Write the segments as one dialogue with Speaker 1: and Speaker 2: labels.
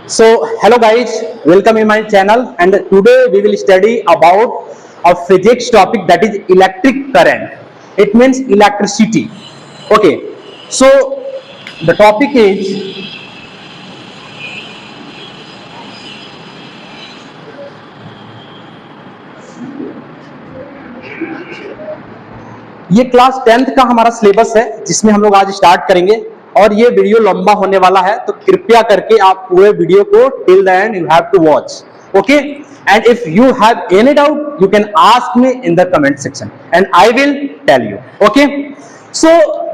Speaker 1: So, hello guys, welcome in my channel, and today we will study about a physics topic, that is electric current. It means electricity. Okay, so the topic is ये class 10th का हमारा syllabus है जिसमें हम लोग आज start करेंगे और ये वीडियो लंबा होने वाला है, तो कृपया करके आप पूरे वीडियो को till the end you have to watch. Okay, and if you have any doubt you can ask me in the comment section and I will tell you. Okay, so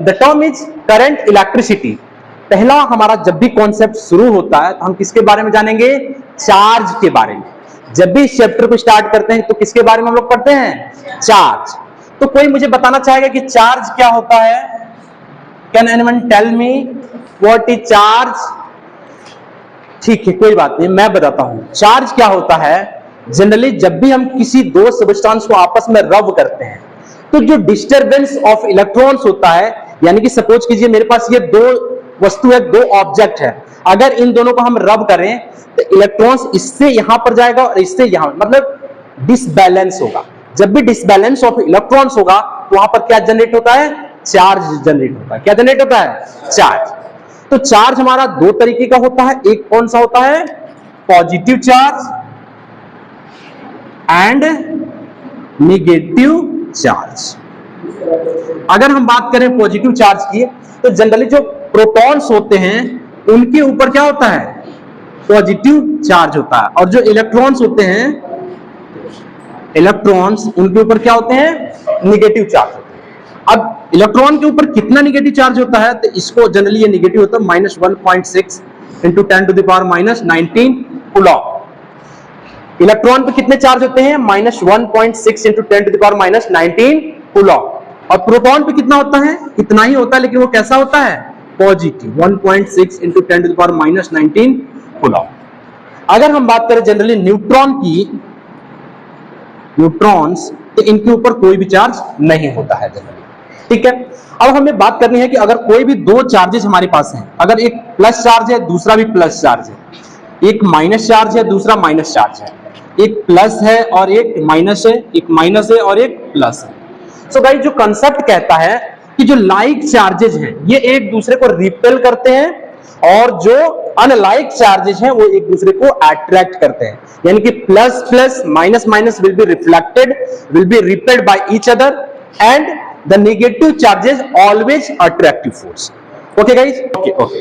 Speaker 1: the term is current electricity. पहला हमारा जब भी concept शुरू होता है तो हम किसके बारे में जानेंगे? चार्ज के बारे में. जब भी इस चैप्टर को स्टार्ट करते हैं तो किसके बारे में हम लोग पढ़ते हैं? चार्ज. तो कोई मुझे बताना चाहेगा कि चार्ज क्या होता है? Can anyone tell me what is charge? ठीक है, कोई बात नहीं, मैं बताता हूं. चार्ज क्या होता है? जनरली जब भी हम किसी दो सब्सटेंस को आपस में रब करते हैं तो जो डिस्टरबेंस ऑफ इलेक्ट्रॉन्स होता है, यानी कि सपोज कीजिए मेरे पास ये दो वस्तु है, दो ऑब्जेक्ट है, अगर इन दोनों को हम रब करें तो इलेक्ट्रॉन्स इससे यहां पर जाएगा और इससे यहां, मतलब डिसबैलेंस होगा. जब भी डिसबैलेंस ऑफ इलेक्ट्रॉन्स होगा तो वहां पर क्या जनरेट होता है? चार्ज जनरेट होता है. क्या जनरेट होता है? चार्ज. तो चार्ज हमारा दो तरीके का होता है. एक कौन सा होता है? Positive charge and negative charge. अगर हम बात करें पॉजिटिव चार्ज की तो जनरली जो प्रोटॉन्स होते हैं उनके ऊपर क्या होता है? पॉजिटिव चार्ज होता है, और जो इलेक्ट्रॉन्स होते हैं, इलेक्ट्रॉन्स, उनके ऊपर क्या होते हैं? नेगेटिव चार्ज होते हैं. अब इलेक्ट्रॉन के ऊपर कितना नेगेटिव चार्ज होता है? तो इसको जनरली ये नेगेटिव होता है -1.6 इंटू 10⁻⁻19 कूलॉम. इलेक्ट्रॉन पे कितने चार्ज होते हैं? -1.6 इंटू 10⁻⁻19 कूलॉम. और प्रोटॉन पे कितना होता है? इतना ही होता है, लेकिन वो कैसा होता है? Positive 1.6 into 10⁻⁻19 Coulomb. अगर हम बात करें जनरली न्यूट्रॉन की, न्यूट्रॉन्स, तो इनके ऊपर कोई भी चार्ज नहीं होता है जनरली. ठीक है, अब हमें बात करनी है कि अगर कोई भी दो चार्जेस हमारे पास हैं, अगर एक प्लस चार्ज है दूसरा भी प्लस चार्ज है, एक माइनस चार्ज है दूसरा माइनस चार्ज है, एक प्लस है और एक माइनस है, एक माइनस है और एक प्लस है. सो गाइस, जो कंसेप्ट कहता है कि जो लाइक चार्जेस हैं ये एक दूसरे को रिपेल करते हैं और जो अनलाइक चार्जेस हैं वो एक दूसरे को अट्रैक्ट करते हैं. यानी कि plus plus minus minus will be reflected, will be repelled by each other, and the negative charges always attractive force. Okay guys, okay.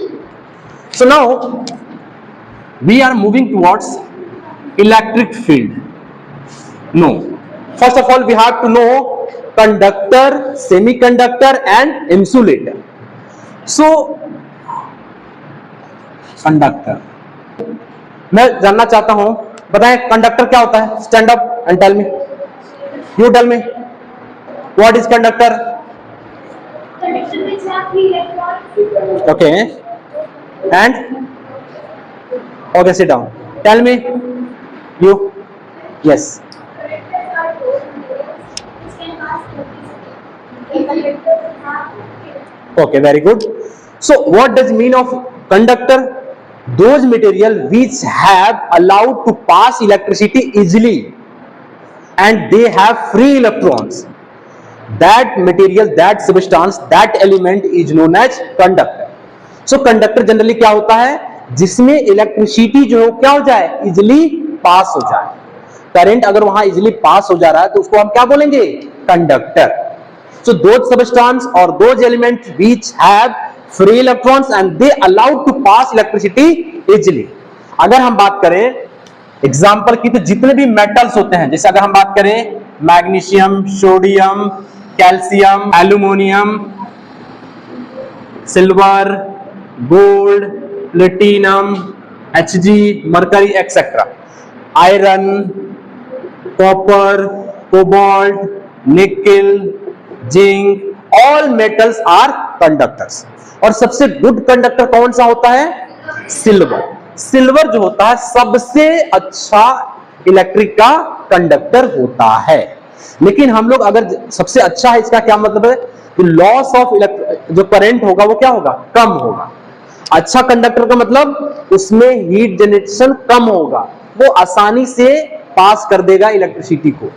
Speaker 1: So now we are moving towards electric field. No, first of all we have to know conductor, semiconductor and insulator. So conductor, मैं जानना चाहता हूं, बताएं conductor क्या होता है? Stand up and tell me. You tell me what is conductor? Okay, and okay, sit down. Tell me you. Yes. Okay, very good. So what does mean of conductor? Those material which have allowed to pass electricity easily and they have free electrons. That material, that substance, that element is known as conductor. So conductor generally क्या होता है? जिसमें electricity जो है क्या हो जाए? Easily pass हो जाए. करंट अगर वहां इजिली पास हो जा रहा है तो उसको हम क्या बोलेंगे? Conductor. So those substance or those elements which have free electrons and they allowed to pass electricity easily. अगर हम बात करें एग्जाम्पल की तो जितने भी मेटल्स होते हैं, जैसे अगर हम बात करें magnesium, sodium, calcium, aluminium, silver, gold, platinum, Hg, mercury etcetera, iron, copper, cobalt, nickel, zinc, all metals are conductors. और सबसे गुड कंडक्टर कौन सा होता है? सिल्वर. सिल्वर जो होता है सबसे अच्छा इलेक्ट्रिक का कंडक्टर होता है. लेकिन हम लोग अगर सबसे अच्छा है, इसका क्या मतलब है? लॉस ऑफ जो करंट होगा वो क्या होगा? कम होगा. अच्छा कंडक्टर का मतलब उसमें हीट जनरेशन कम होगा, वो आसानी से पास कर देगा इलेक्ट्रिसिटी को।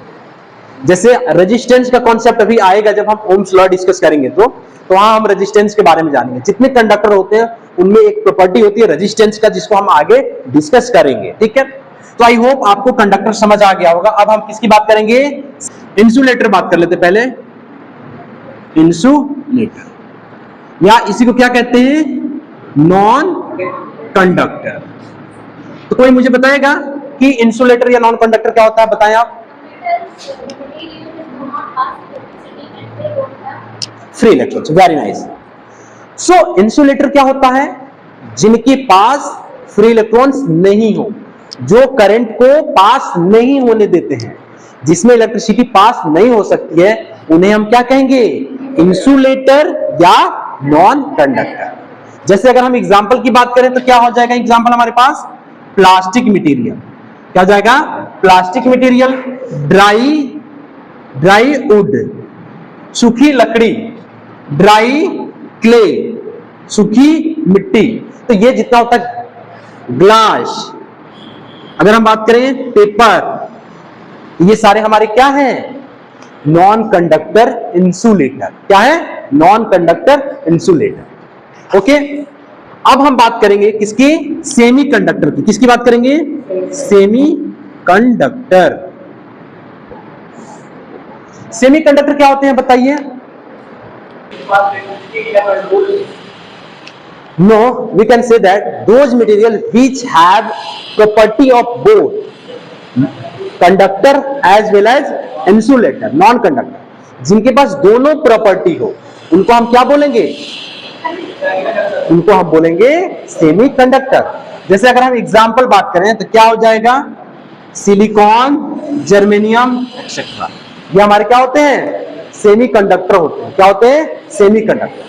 Speaker 1: जैसे रेजिस्टेंस का कॉन्सेप्ट अभी आएगा जब हम ओम्स लॉ डिस्कस करेंगे, तो वहां हम रेजिस्टेंस के बारे में जानेंगे। जितने कंडक्टर होते हैं उनमें एक प्रॉपर्टी होती है रेजिस्टेंस का, जिसको हम आगे डिस्कस करेंगे, ठीक है। तो आई होप आपको कंडक्टर समझ आ गया होगा। अब हम किसकी बात करेंगे? इंसुलेटर बात कर लेते पहले। इंसुलेटर या इसी को क्या कहते हैं? Non conductor. तो कोई मुझे बताएगा कि इंसुलेटर या नॉन कंडक्टर क्या होता है? बताएं आप। Free electrons, very nice. So insulator क्या होता है? जिनके पास फ्री इलेक्ट्रॉन्स नहीं हो, जो करंट को पास नहीं होने देते हैं, जिसमें इलेक्ट्रिसिटी पास नहीं हो सकती है, उन्हें हम क्या कहेंगे? इंसुलेटर या नॉन कंडक्टर। जैसे अगर हम एग्जांपल की बात करें तो क्या हो जाएगा एग्जांपल हमारे पास? Plastic material. क्या हो जाएगा? प्लास्टिक मटेरियल, ड्राई वुड, सूखी लकड़ी, ड्राई क्ले, सूखी मिट्टी। तो ये जितना होता है, ग्लास, अगर हम बात करें पेपर, ये सारे हमारे क्या हैं? Non conductor insulator. क्या है? Non conductor insulator. ओके, अब हम बात करेंगे किसकी? सेमी कंडक्टर की। किसकी बात करेंगे? Semi conductor. सेमी कंडक्टर क्या होते हैं बताइए? No, we can say that those material which have property of both conductor as well as insulator, non-conductor, जिनके पास दोनों प्रॉपर्टी हो, उनको हम क्या बोलेंगे? उनको हम बोलेंगे सेमी कंडक्टर। जैसे अगर हम एग्जाम्पल बात करें तो क्या हो जाएगा? सिलिकॉन, जर्मेनियम एक्सेट्रा, ये हमारे क्या होते हैं? सेमी कंडक्टर होते हैं। क्या होते हैं? Semi conductor.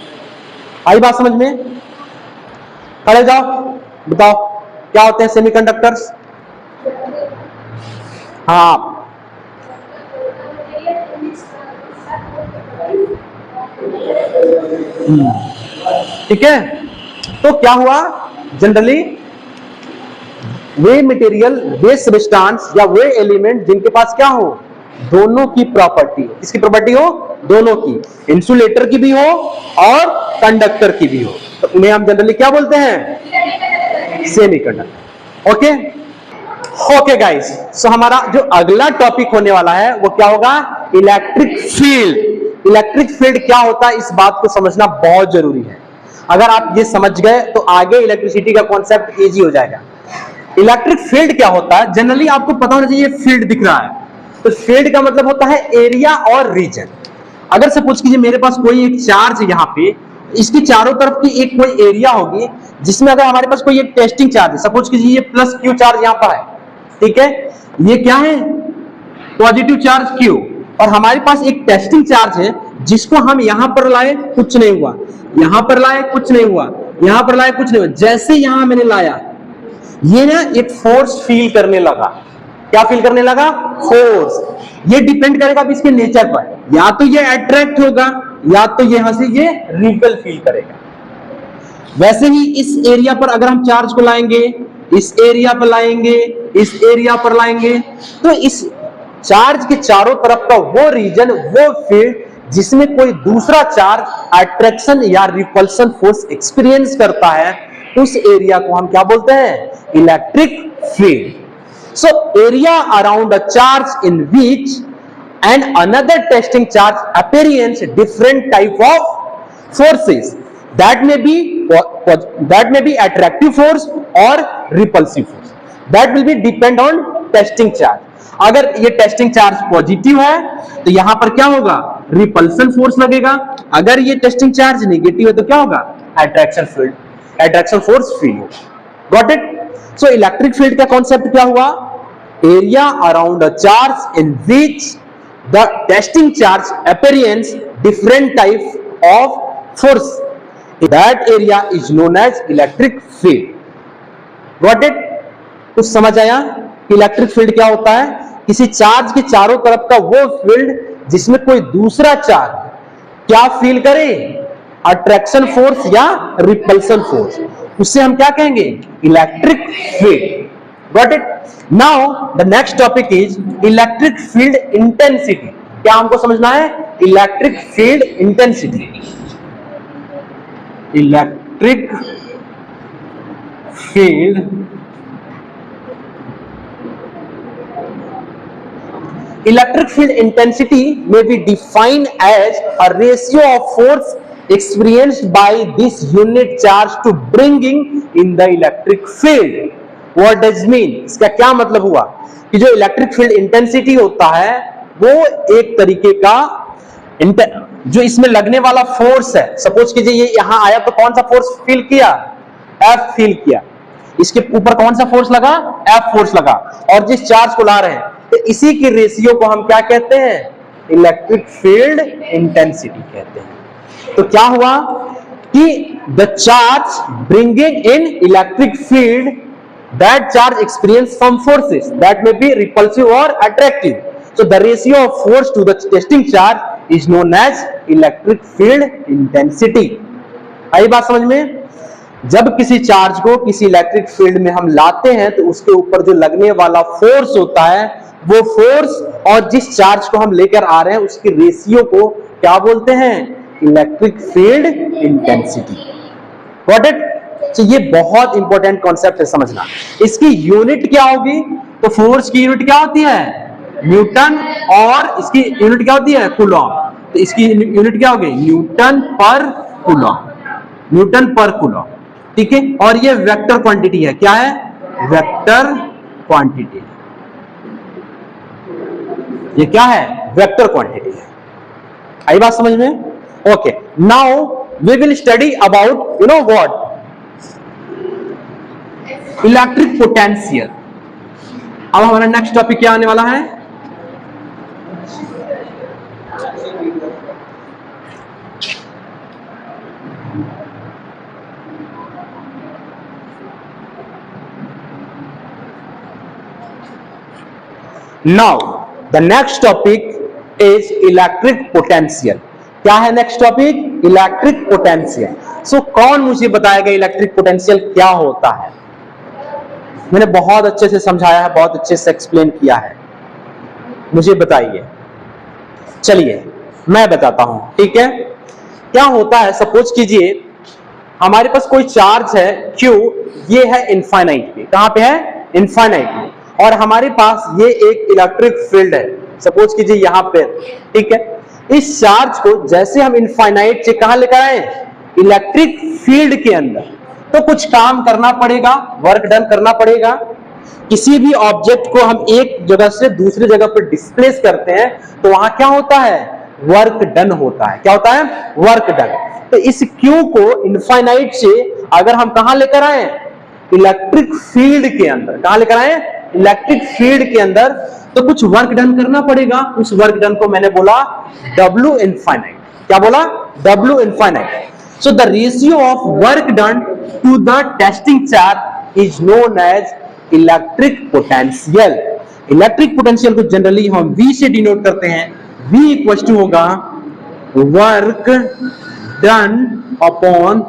Speaker 1: आई बात समझ में? खड़े जाओ, बताओ क्या होते हैं सेमी कंडक्टर्स? हाँ, ठीक है। तो क्या हुआ? जनरली वे मटेरियल, वे सब्सटेंस या वे एलिमेंट जिनके पास क्या हो? दोनों की प्रॉपर्टी हो। किसकी प्रॉपर्टी हो? दोनों की, इंसुलेटर की भी हो और कंडक्टर की भी हो, तो उन्हें हम जनरली क्या बोलते हैं? Semiconductor. Okay okay guys, so हमारा जो अगला टॉपिक होने वाला है वो क्या होगा? Electric field. इलेक्ट्रिक फील्ड क्या होता है, इस बात को समझना बहुत जरूरी है। अगर आप ये समझ गए तो आगे इलेक्ट्रिसिटी का कॉन्सेप्ट इजी हो जाएगा। इलेक्ट्रिक फील्ड क्या होता है? जनरली आपको पता होना चाहिए, फील्ड दिख रहा है तो फील्ड का मतलब होता है एरिया और रीजन। अगर सपोज कीजिए मेरे पास कोई एक चार्ज है यहाँ पे, इसकी चारों तरफ की एक कोई एरिया होगी, जिसमें अगर हमारे पास कोई एक टेस्टिंग चार्ज है, सपोज कीजिए ये प्लस क्यू चार्ज यहाँ पर है, ठीक है, ये क्या है? पॉजिटिव चार्ज क्यू, और हमारे पास एक टेस्टिंग चार्ज है जिसको हम यहां पर लाए, कुछ नहीं हुआ, यहां पर लाए, कुछ नहीं हुआ, यहां पर लाए, कुछ नहीं हुआ। जैसे यहां मैंने लाया, ये ना एक फोर्स फील करने लगा। क्या फील करने लगा? फोर्स। ये डिपेंड करेगा अब इसके नेचर पर, या तो ये अट्रैक्ट होगा या तो यहां से ये रिपल फील करेगा। वैसे ही इस एरिया पर अगर हम चार्ज को लाएंगे, इस एरिया पर लाएंगे, इस एरिया पर लाएंगे, तो इस चार्ज के चारों तरफ का वो रीजन, वो फील्ड जिसमें कोई दूसरा चार्ज अट्रैक्शन या रिपल्शन फोर्स एक्सपीरियंस करता है, उस एरिया को हम क्या बोलते हैं? Electric field. So area around a charge in which and another testing charge experience different type of forces that may be attractive force or repulsive force, that will be depend on testing charge। अगर ये testing charge positive है तो यहां पर क्या होगा? Repulsion force लगेगा। अगर ये टेस्टिंग चार्ज नेगेटिव है तो क्या होगा? अट्रैक्शन फोर्स फील होगा। Got it? So electric field का कॉन्सेप्ट क्या हुआ? Area around a charge in which the testing charge experience different type of force, that area is known as electric field. Got it? कुछ समझ आया कि electric field क्या होता है? किसी चार्ज के चारों तरफ का वो फील्ड जिसमें कोई दूसरा चार्ज क्या फील करे? अट्रैक्शन फोर्स या रिपल्सन फोर्स। उससे हम क्या कहेंगे? Electric field. Got it? Now the next topic is electric field intensity. क्या हमको समझना है? Electric field intensity. Electric field electric field intensity may be defined as a ratio of force experienced by this unit charge to bringing in the electric field. What does mean? इसका क्या मतलब हुआ कि जो इलेक्ट्रिक फील्ड इंटेंसिटी होता है वो एक तरीके का जो इसमें लगने वाला फोर्स है। सपोज कीजिए ये यहां आया तो कौन सा फोर्स फील किया? F फील किया। इसके ऊपर कौन सा फोर्स लगा? F फोर्स लगा। और जिस चार्ज को ला रहे हैं तो इसी की रेशियो को हम क्या कहते हैं? इलेक्ट्रिक फील्ड इंटेंसिटी कहते हैं। तो क्या हुआ कि the charge bringing in electric field, that charge experience some forces that may be repulsive और attractive. So the ratio of force to the testing charge is known as electric field intensity. आई बात समझ में? जब किसी charge को किसी electric field में हम लाते हैं तो उसके ऊपर जो लगने वाला फोर्स होता है वो फोर्स और जिस चार्ज को हम लेकर आ रहे हैं उसकी रेशियो को क्या बोलते हैं? Electric field intensity. Got it? तो ये बहुत इंपॉर्टेंट कॉन्सेप्ट है समझना। इसकी यूनिट क्या होगी? तो फोर्स की यूनिट क्या होती है? न्यूटन, और इसकी यूनिट क्या होती है? कूलॉम। तो इसकी यूनिट क्या होगी? न्यूटन पर कूलॉम। न्यूटन पर कूलॉम, ठीक है। और ये वेक्टर क्वांटिटी है। क्या है? Vector quantity. ये क्या है? वेक्टर क्वांटिटी है। आई बात समझ में? Okay, now we will study about you know what? Electric potential. अब हमारा नेक्स्ट टॉपिक क्या आने वाला है? Now the next topic is electric potential. क्या है next topic? Electric potential. So कौन मुझे बताएगा इलेक्ट्रिक पोटेंशियल क्या होता है? मैंने बहुत अच्छे से समझाया है, बहुत अच्छे से एक्सप्लेन किया है, मुझे बताइए। चलिए मैं बताता हूं, ठीक है। क्या होता है, सपोज कीजिए हमारे पास कोई चार्ज है Q, ये है इनफाइनाइट पे। कहां पे है? इनफाइनाइट पे। और हमारे पास ये एक इलेक्ट्रिक फील्ड है, सपोज कीजिए यहां पे, ठीक है। इस चार्ज को जैसे हम इनफाइनाइट से कहां लेकर आए? इलेक्ट्रिक फील्ड के अंदर। तो कुछ काम करना पड़ेगा, वर्क डन करना पड़ेगा। किसी भी ऑब्जेक्ट को हम एक जगह से दूसरी जगह पर डिस्प्लेस करते हैं तो वहां क्या होता है? वर्क डन होता है। क्या होता है? Work done. तो इस Q को इनफाइनाइट से अगर हम कहां लेकर आए? इलेक्ट्रिक फील्ड के अंदर। कहां लेकर आए? इलेक्ट्रिक फील्ड के अंदर। तो कुछ वर्क डन करना पड़ेगा। उस वर्क डन को मैंने बोला W इनफाइनाइट। क्या बोला? W infinite. So the ratio of work done to the testing charge is known as electric potential. Electric potential को जनरली हम V से डिनोट करते हैं। V इक्वल टू होगा वर्क डन अपॉन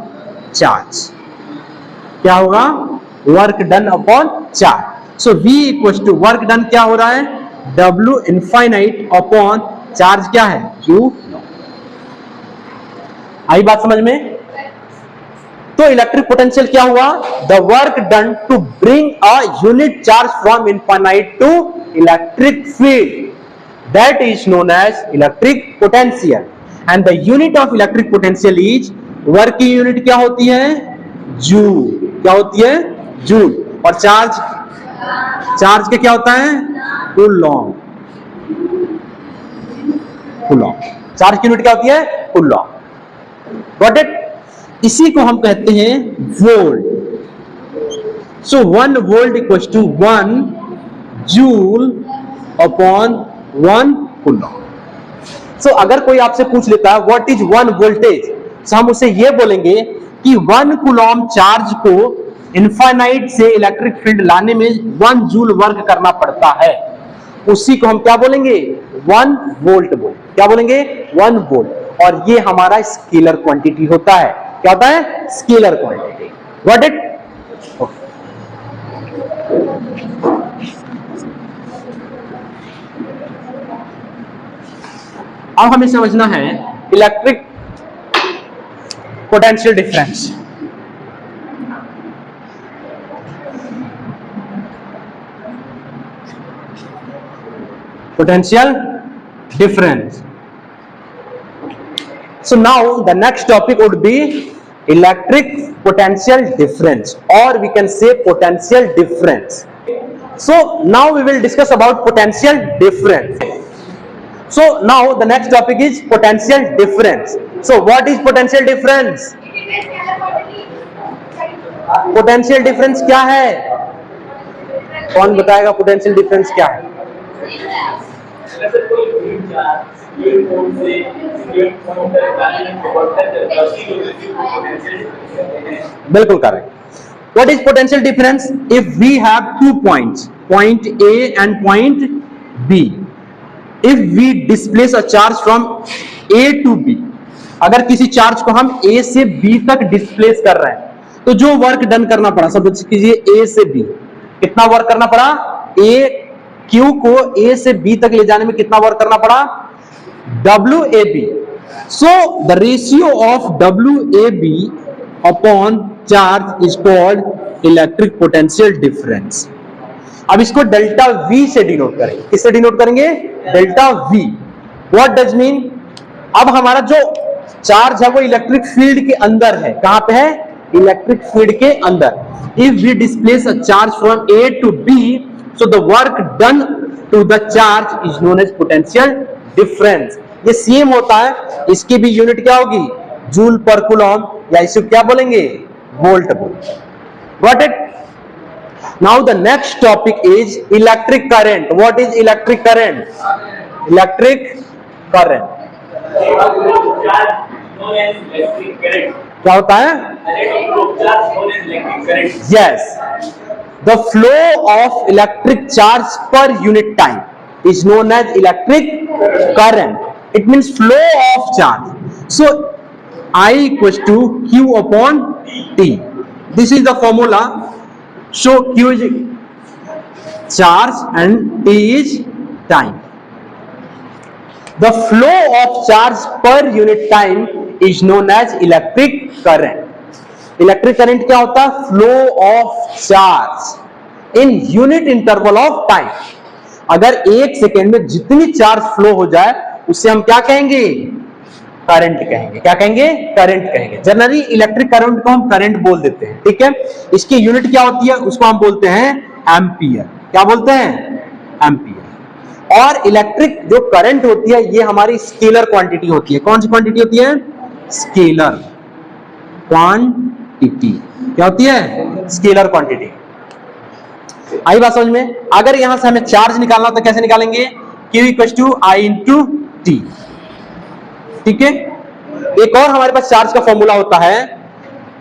Speaker 1: चार्ज। क्या होगा? Work done upon charge. So V equal to work done क्या हो रहा है? W इनफाइनाइट अपॉन चार्ज क्या है? Q। आई बात समझ में? तो इलेक्ट्रिक पोटेंशियल क्या हुआ? The work done to bring a unit charge from infinite to electric field, that is known as electric potential. And the unit of electric potential is, work की unit क्या होती है? जूल। क्या होती है? Joule. और चार्ज का क्या होता है? कूलॉम। चार्ज की यूनिट क्या होती है? कूलॉम। Got it? इसी को हम कहते हैं volt. So 1 volt equal to 1 joule upon 1 coulomb. So अगर कोई आपसे पूछ लेता है व्हाट इज 1 वोल्टेज, तो हम उसे ये बोलेंगे कि 1 कूलॉम चार्ज को इनफाइनाइट से इलेक्ट्रिक फील्ड लाने में 1 जूल वर्क करना पड़ता है। उसी को हम क्या बोलेंगे? 1 वोल्ट बोल। क्या बोलेंगे? 1 वोल्ट। और ये हमारा स्केलर क्वांटिटी होता है। क्या होता है? Scalar quantity. Got it? अब हमें समझना है electric potential difference. Potential difference. So now the next topic would be electric potential difference, or we can say potential difference. So now we will discuss about potential difference. So now the next topic is potential difference. So what is potential difference? Potential difference क्या है? कौन बताएगा potential difference क्या है? बिल्कुल correct. What is potential difference? If we have 2 points, point A and point B, if we displace a charge from A to B, अगर किसी charge को हम A से B तक डिस्प्लेस कर रहे हैं तो जो वर्क डन करना पड़ा, सब कीजिए A से B, कितना वर्क करना पड़ा? A Q को A से B तक ले जाने में कितना वर्क करना पड़ा? WAB. So the ratio of WAB upon charge is called electric potential difference. अब इसको डेल्टा V से डिनोट करेंगे। किससे डिनोट करेंगे? Delta V. What does mean? अब हमारा जो चार्ज है वो इलेक्ट्रिक फील्ड के अंदर है। कहां पे है? इलेक्ट्रिक फील्ड के अंदर। If we displace a charge from A to B, so the work done to the charge is known as potential difference. ये सेम होता है, इसकी भी यूनिट क्या होगी? जूल पर कूलम, या इसे क्या बोलेंगे? वोल्ट बोलेंगे। Got it? Now the next topic is electric current. What is electric current? Electric current. क्या होता है? Yes. The flow of electric charge per unit time is known as electric current. It means flow of charge. So I equals to Q upon T. This is the formula. So Q is charge and T is time. The flow of charge per unit time is known as electric current. Electric current क्या होता है? Flow of charge in unit interval of time. अगर 1 second में जितनी charge flow हो जाए उससे हम क्या कहेंगे? करंट कहेंगे। क्या कहेंगे? करंट कहेंगे। जनरली इलेक्ट्रिक करंट को हम करंट बोल देते हैं, ठीक है? इसकी यूनिट क्या होती है? उसको हम बोलते हैं एम्पियर। क्या बोलते हैं? एम्पियर। और इलेक्ट्रिक जो करंट होती है ये हमारी स्केलर क्वांटिटी होती है। कौन सी क्वांटिटी होती है? Scalar quantity. क्या होती है? Scalar quantity. आई बात समझ में? अगर यहां से हमें चार्ज निकालना तो कैसे निकालेंगे? Q equal to I into T। ठीक है? एक और हमारे पास चार्ज का फॉर्मूला होता है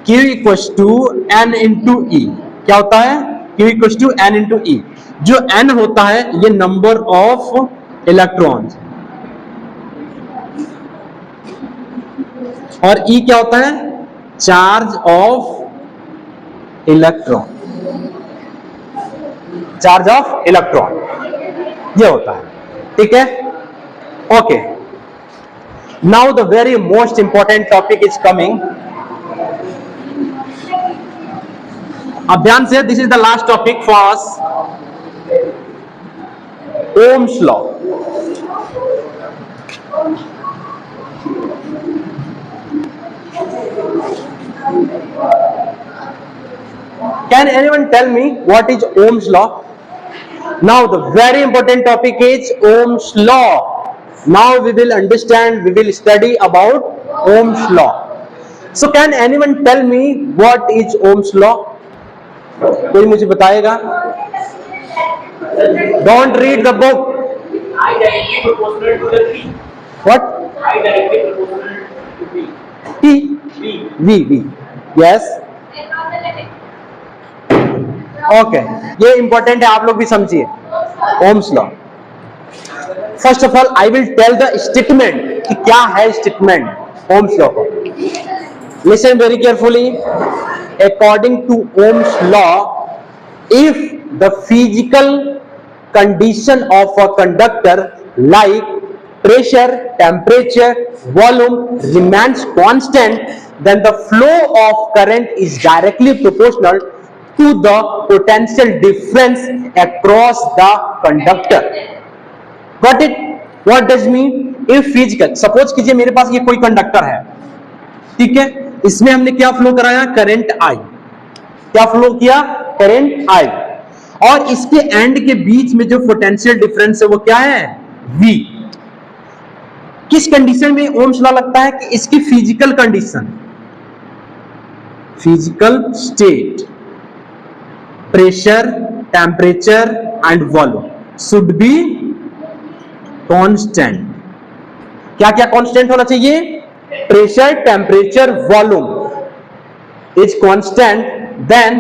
Speaker 1: Q equal to N into E। क्या होता है? Q equal to N into E। जो N होता है ये नंबर ऑफ इलेक्ट्रॉन्स, और E क्या होता है? Charge of electron. Charge of electron ये होता है, ठीक है? Okay, now the very most important topic is coming. अब ध्यान से, this is the last topic for us, Ohm's law. Can anyone tell me what is Ohm's law? Now the very important topic is Ohm's law. Now we will understand, we will study about Ohm's law. So can anyone tell me what is Ohm's law? कोई मुझे बताएगा? Don't read the book. I directly proportional to the T. What? I directly proportional to V. T. V. Yes. Okay, ये important है, आप लोग भी समझिए। Ohm's law. First of all I will tell the statement कि क्या है statement Ohm's law का। Listen very carefully. According to Ohm's law, if the physical condition of a conductor like pressure, temperature, volume remains constant, then the flow of current is directly proportional to the potential difference across the conductor. Got it? What does mean? If physical, suppose कीजिए मेरे पास ये कोई conductor है, ठीक है, इसमें हमने क्या फ्लो कराया? Current I. क्या फ्लो किया? Current I. और इसके एंड के बीच में जो पोटेंशियल डिफरेंस है वो क्या है? V। किस कंडीशन में ओम्स लॉ लगता है? कि इसकी physical condition, physical state, pressure, temperature and volume should be constant. क्या क्या कांस्टेंट होना चाहिए? Pressure, temperature, volume is constant, then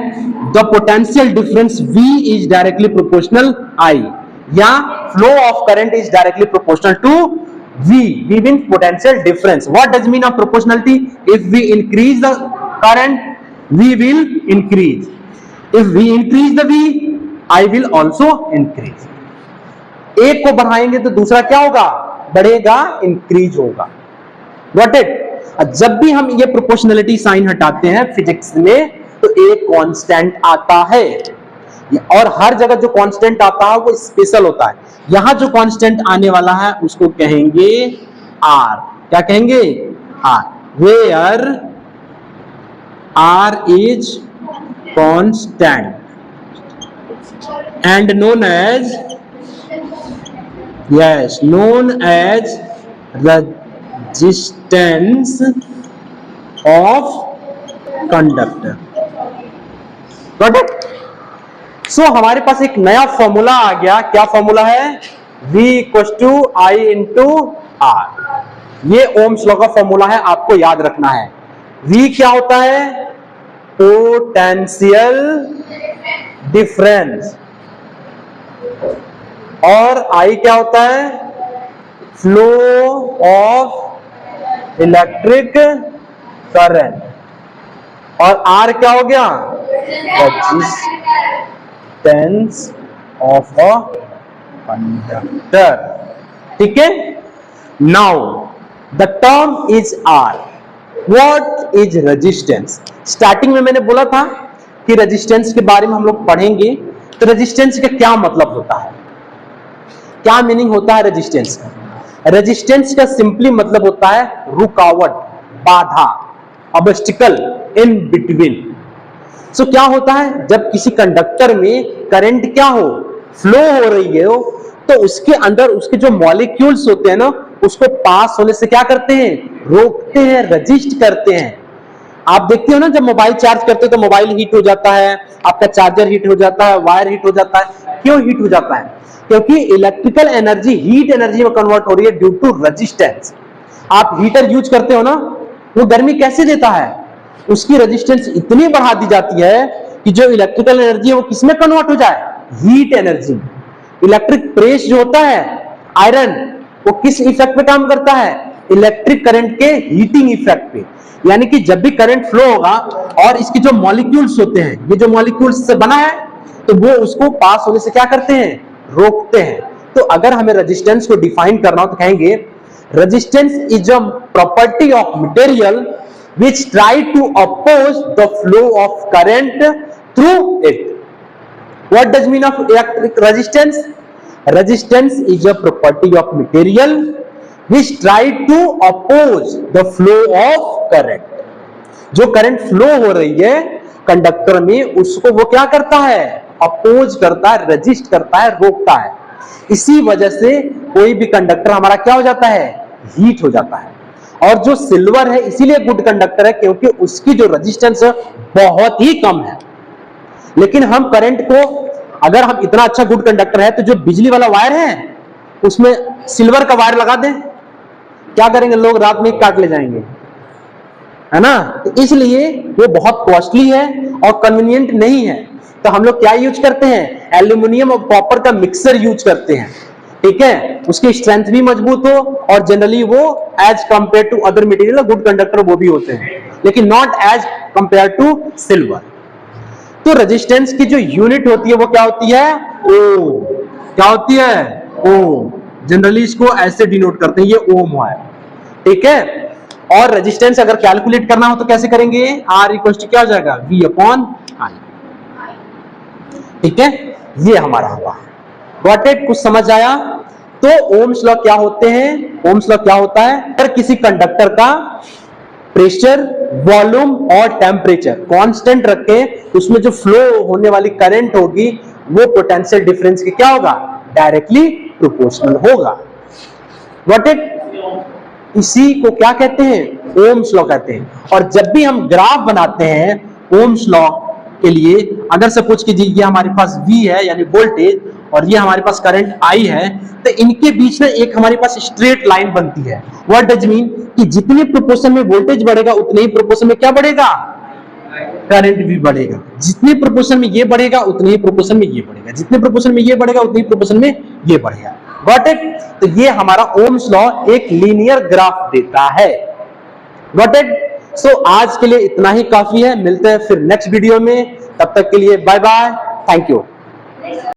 Speaker 1: the potential difference V is directly proportional I, या flow of current is directly proportional to V. V means potential difference. What does mean of proportionality? If we increase the current, V will increase. If we increase the V, I will also increase. एक को बढ़ाएंगे तो दूसरा क्या होगा? बढ़ेगा, increase होगा। Got it? जब भी हम ये प्रोपोर्शनलिटी साइन हटाते हैं फिजिक्स में तो एक कांस्टेंट आता है, और हर जगह जो कांस्टेंट आता है वो स्पेशल होता है। यहां जो कांस्टेंट आने वाला है उसको कहेंगे आर। क्या कहेंगे? R. Where R is constant and known as, yes, known as resistance of conductor. Got it? So हमारे पास एक नया फॉर्मूला आ गया। क्या फॉर्मूला है? V equal to I into R। ये ओम्स लॉ का फॉर्मूला है, आपको याद रखना है। V क्या होता है? Potential difference. और I क्या होता है? Flow of electric current. और आर क्या हो गया? Resistance of a conductor. ठीक है? Now the term is R. What is resistance? Starting में मैंने बोला था कि रेजिस्टेंस के बारे में हम लोग पढ़ेंगे, तो रेजिस्टेंस का क्या मतलब होता है, क्या मीनिंग होता है रेजिस्टेंस का? रेजिस्टेंस का सिंपली मतलब होता है रुकावट, बाधा, ऑब्स्टिकल इन बिटवीन। सो क्या होता है? जब किसी कंडक्टर में करंट क्या हो, फ्लो हो रही हो, तो उसके अंदर उसके जो मॉलिक्यूल्स होते हैं ना, उसको पास होने से क्या करते हैं? रोकते हैं, रेजिस्ट करते हैं। आप देखते हो ना, जब मोबाइल चार्ज करते हो तो मोबाइल हीट हो जाता है, आपका चार्जर हीट हो जाता है, वायर हीट हो जाता है। क्यों हीट हो जाता है? क्योंकि इलेक्ट्रिकल एनर्जी हीट एनर्जी में कन्वर्ट हो रही है ड्यू टू रेजिस्टेंस। आप हीटर यूज करते हो ना, वो गर्मी कैसे देता है? उसकी रेजिस्टेंस इतनी बढ़ा दी जाती है कि जो इलेक्ट्रिकल एनर्जी है वो किसमें कन्वर्ट हो जाए? हीट एनर्जी में। इलेक्ट्रिक प्रेस जो होता है आयरन, वो किस इफेक्ट पे काम करता है? इलेक्ट्रिक करंट के हीटिंग इफेक्ट पे। यानी कि जब भी करंट फ्लो होगा और इसके जो मॉलिक्यूल्स होते हैं, ये जो मॉलिक्यूल्स से बना है, तो वो उसको पास होने से क्या करते हैं? रोकते हैं। तो अगर हमें रेजिस्टेंस को डिफाइन करना हो तो कहेंगे resistance is a property of material which try to oppose the flow of current through it. What does mean of electric resistance? Resistance is a property of material which try to oppose the flow of current. जो current flow हो रही है conductor में, उसको वो क्या करता है? अपोज करता है, रेजिस्ट करता है, रोकता है। इसी वजह से कोई भी कंडक्टर हमारा क्या हो जाता है? हीट हो जाता है। और जो सिल्वर है इसीलिए गुड कंडक्टर है, क्योंकि उसकी जो रेजिस्टेंस बहुत ही कम है। लेकिन हम करंट को, अगर हम इतना अच्छा गुड कंडक्टर है, तो जो बिजली वाला वायर है उसमें सिल्वर का वायर लगा दें, क्या करेंगे लोग? रात में काट ले जाएंगे, है ना? तो इसलिए वो बहुत कॉस्टली है और कन्वीनियंट नहीं है। तो हम लोग क्या यूज करते हैं? एल्यूमिनियम और कॉपर का मिक्सर यूज करते हैं। ठीक है? उसकी स्ट्रेंथ भी मजबूत हो और जनरली वो as compare to other material good conductor वो भी होते हैं। लेकिन not as compare to silver. तो रेजिस्टेंस की जो यूनिट होती है वो क्या होती है? ओम। क्या होती है? ओम। जनरली इसको ऐसे डिनोट करते हैं, ये ओम है, ठीक है। और रेजिस्टेंस अगर कैलकुलेट करना हो तो कैसे करेंगे? R इक्वल्स टू क्या हो जाएगा? V अपॉन I, ठीक है। ये हमारा हुआ। Got it? कुछ समझ आया? तो ओम्स लॉ क्या होते हैं? ओम्स लॉ क्या होता है? अगर किसी कंडक्टर का प्रेशर, वॉल्यूम और टेम्परेचर कांस्टेंट रखें, उसमें जो फ्लो होने वाली करंट होगी वो पोटेंशियल डिफरेंस के क्या होगा? डायरेक्टली प्रोपोर्शनल होगा। Got it? इसी को क्या कहते हैं? ओम्स लॉ कहते हैं। और जब भी हम ग्राफ बनाते हैं ओम्स लॉ के लिए, अगर सपोज कीजिए ये हमारे पास V है यानी वोल्टेज, और ये हमारे पास करंट I है, तो इनके बीच में एक हमारे पास स्ट्रेट लाइन बनती है। What does mean? कि जितने प्रोपोर्शन में वोल्टेज बढ़ेगा उतने ही प्रोपोर्शन में क्या बढ़ेगा? करंट भी बढ़ेगा। जितने प्रोपोर्शन में ये बढ़ेगा उतने ही प्रोपोर्शन में ये बढ़ेगा, जितने प्रोपोर्शन में ये बढ़ेगा उतने ही प्रोपोर्शन में ये बढ़ेगा। Got it? तो ये हमारा ओम्स लॉ एक लीनियर ग्राफ देता है। Got it? सो आज के लिए इतना ही काफी है। मिलते हैं फिर नेक्स्ट वीडियो में, तब तक के लिए बाय बाय, थैंक यू।